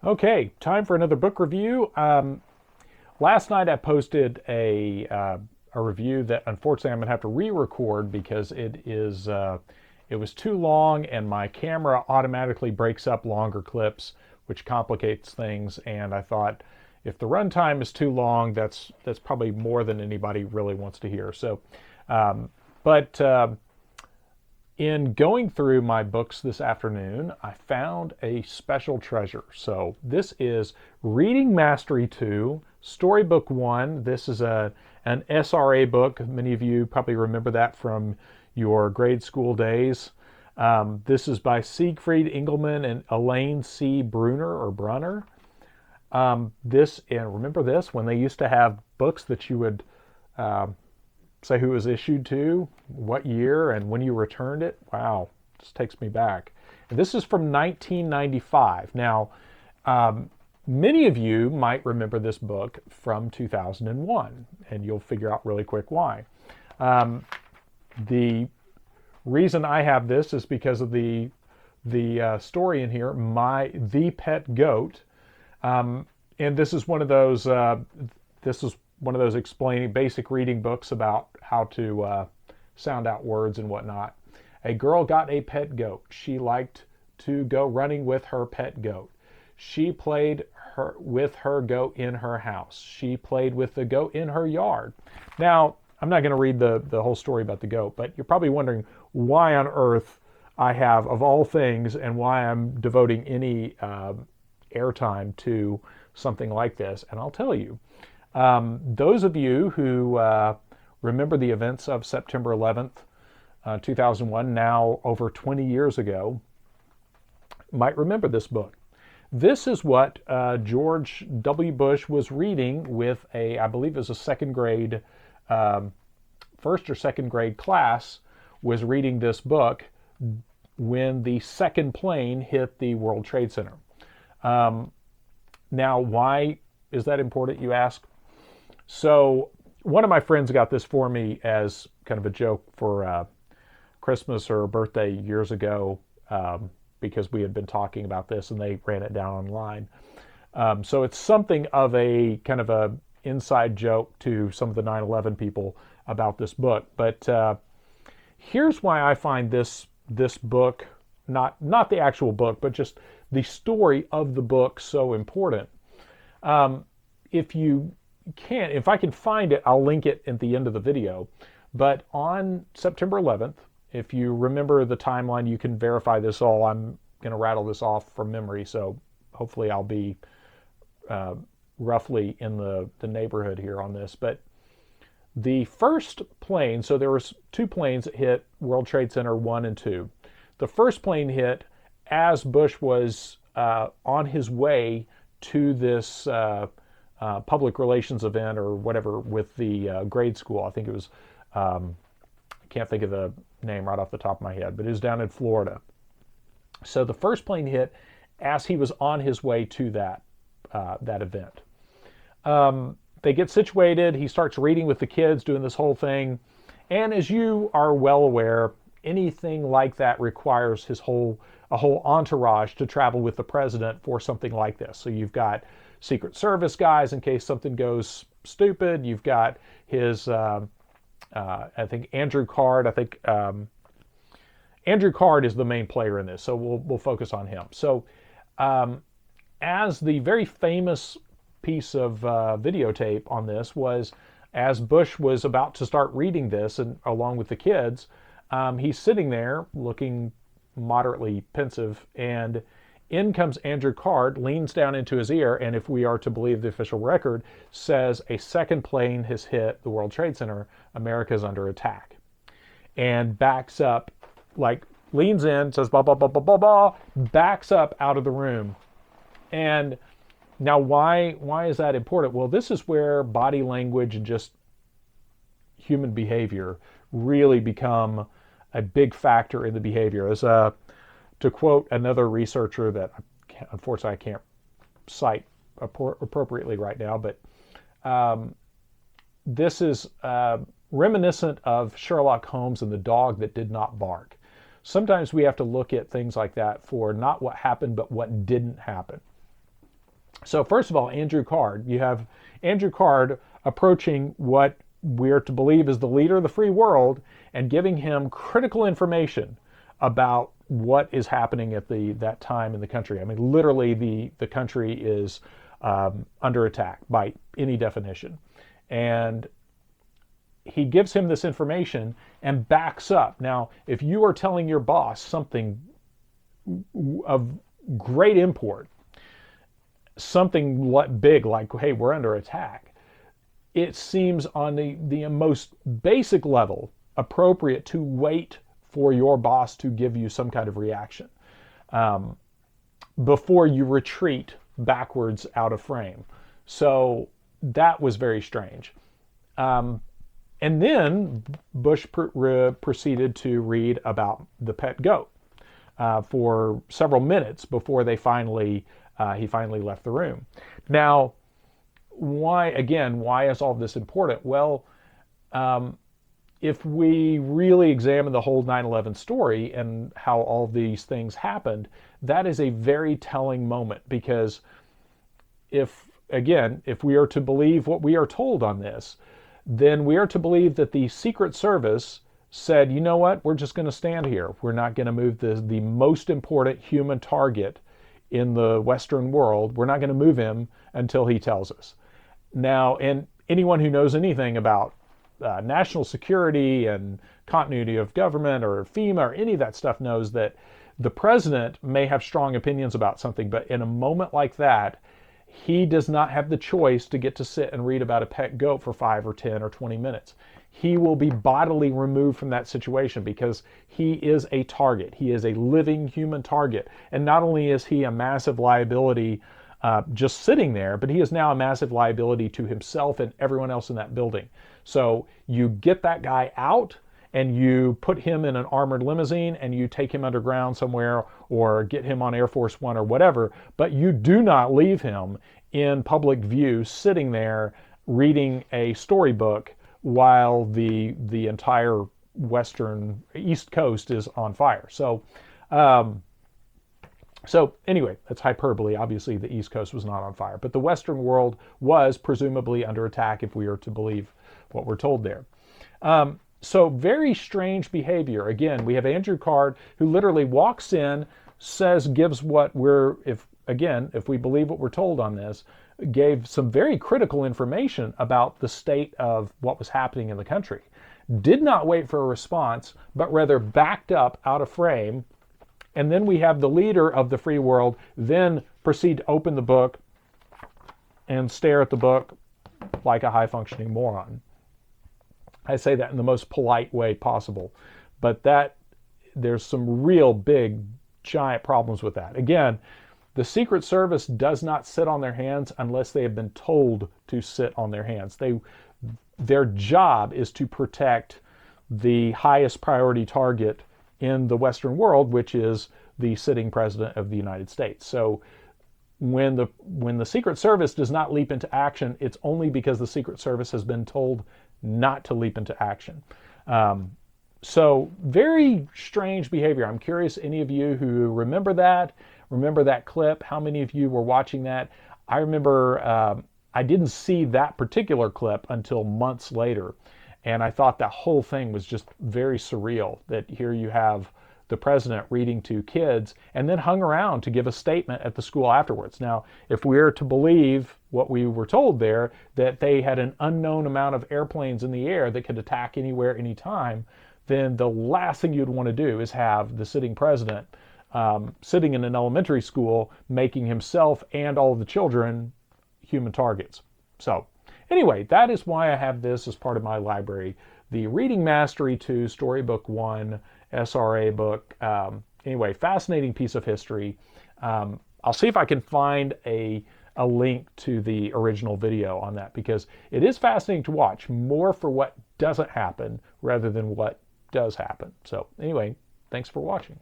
Okay, time for another book review. Last night I posted a review that unfortunately I'm gonna have to re-record because it was too long and my camera automatically breaks up longer clips, which complicates things. And I thought if the runtime is too long, that's probably more than anybody really wants to hear. But in going through my books this afternoon, I found a special treasure. So this is Reading Mastery 2, Storybook 1. This is an SRA book. Many of you probably remember that from your grade school days. This is by Siegfried Engelmann and Elaine C. Brunner. And remember this, when they used to have books that you would say who it was issued to, what year, and when you returned it. Wow, just takes me back. And this is from 1995. Now, many of you might remember this book from 2001, and you'll figure out really quick why. The reason I have this is because of the story in here, The Pet Goat. And this is one of those. This is one of those explaining basic reading books about how to sound out words and whatnot. A girl got a pet goat. She liked to go running with her pet goat. She played with her goat in her house. She played with the goat in her yard. Now, I'm not going to read the whole story about the goat, but you're probably wondering why on earth I have, of all things, and why I'm devoting any airtime to something like this. And I'll tell you. Those of you who remember the events of September 11th, 2001, now over 20 years ago, might remember this book. This is what George W. Bush was reading with I believe it was a second grade, first or second grade class, was reading this book when the second plane hit the World Trade Center. Now, why is that important, you ask? So one of my friends got this for me as kind of a joke for Christmas or birthday years ago, because we had been talking about this and they ran it down online. So it's something of a kind of a inside joke to some of the 9/11 people about this book. But here's why I find this book, not the actual book, but just the story of the book, so important. If I can find it, I'll link it at the end of the video. But on September 11th, if you remember the timeline, you can verify this all. I'm going to rattle this off from memory, so hopefully I'll be roughly in the neighborhood here on this. But the first plane, so there was two planes that hit World Trade Center 1 and 2. The first plane hit as Bush was on his way to this public relations event or whatever with the grade school. I think it was, I can't think of the name right off the top of my head, but it was down in Florida. So the first plane hit as he was on his way to that event. They get situated. He starts reading with the kids, doing this whole thing. And as you are well aware, anything like that requires a whole entourage to travel with the president for something like this. So you've got Secret Service guys in case something goes stupid. You've got his, I think Andrew Card. Andrew Card is the main player in this, so we'll focus on him. So, as the very famous piece of videotape on this was, as Bush was about to start reading this, and along with the kids, he's sitting there looking moderately pensive, and in comes Andrew Card, leans down into his ear, and if we are to believe the official record, says a second plane has hit the World Trade Center. America's under attack. And backs up, like leans in, says blah, blah, blah, blah, blah, blah, backs up out of the room. And now why is that important? Well, this is where body language and just human behavior really become a big factor in the behavior. As to quote another researcher that unfortunately I can't cite appropriately right now, but this is reminiscent of Sherlock Holmes and the dog that did not bark. Sometimes we have to look at things like that for not what happened, but what didn't happen. So first of all, Andrew Card. You have Andrew Card approaching what we're to believe is the leader of the free world and giving him critical information about what is happening at that time in the country. I mean, literally, the country is under attack by any definition, and he gives him this information and backs up. Now, if you are telling your boss something of great import, something big like, hey, we're under attack, it seems on the most basic level appropriate to wait for your boss to give you some kind of reaction before you retreat backwards out of frame. So that was very strange. And then Bush proceeded to read about the pet goat for several minutes before he finally left the room. Now, why is all this important? Well, if we really examine the whole 9/11 story and how all these things happened, that is a very telling moment, because if we are to believe what we are told on this, then we are to believe that the Secret Service said, you know what, we're just going to stand here. We're not going to move the most important human target in the Western world. We're not going to move him until he tells us. Now, and anyone who knows anything about national security and continuity of government or FEMA or any of that stuff knows that the president may have strong opinions about something, but in a moment like that, he does not have the choice to get to sit and read about a pet goat for 5 or 10 or 20 minutes. He will be bodily removed from that situation because he is a target. He is a living human target. And not only is he a massive liability just sitting there, but he is now a massive liability to himself and everyone else in that building. So you get that guy out and you put him in an armored limousine and you take him underground somewhere or get him on Air Force One or whatever, but you do not leave him in public view sitting there reading a storybook while the entire western East Coast is on fire. So anyway, that's hyperbole. Obviously, the East Coast was not on fire, but the Western world was presumably under attack if we are to believe what we're told there. So very strange behavior. Again, we have Andrew Card who literally walks in, gives what if we believe what we're told on this, gave some very critical information about the state of what was happening in the country. Did not wait for a response, but rather backed up out of frame. And then we have the leader of the free world then proceed to open the book and stare at the book like a high-functioning moron. I say that in the most polite way possible, but there's some real big, giant problems with that. Again, the Secret Service does not sit on their hands unless they have been told to sit on their hands. Their job is to protect the highest priority target in the Western world, which is the sitting president of the United States. So when the Secret Service does not leap into action, it's only because the Secret Service has been told not to leap into action. So very strange behavior. I'm curious, any of you who remember that clip, how many of you were watching that? I remember I didn't see that particular clip until months later, and I thought that whole thing was just very surreal, that here you have the president reading to kids and then hung around to give a statement at the school afterwards. Now, if we're to believe what we were told there, that they had an unknown amount of airplanes in the air that could attack anywhere, anytime, then the last thing you'd want to do is have the sitting president sitting in an elementary school making himself and all of the children human targets. So anyway, that is why I have this as part of my library. The Reading Mastery 2 Storybook 1 SRA book. Anyway, fascinating piece of history. I'll see if I can find a link to the original video on that, because it is fascinating to watch, more for what doesn't happen rather than what does happen. So anyway, thanks for watching.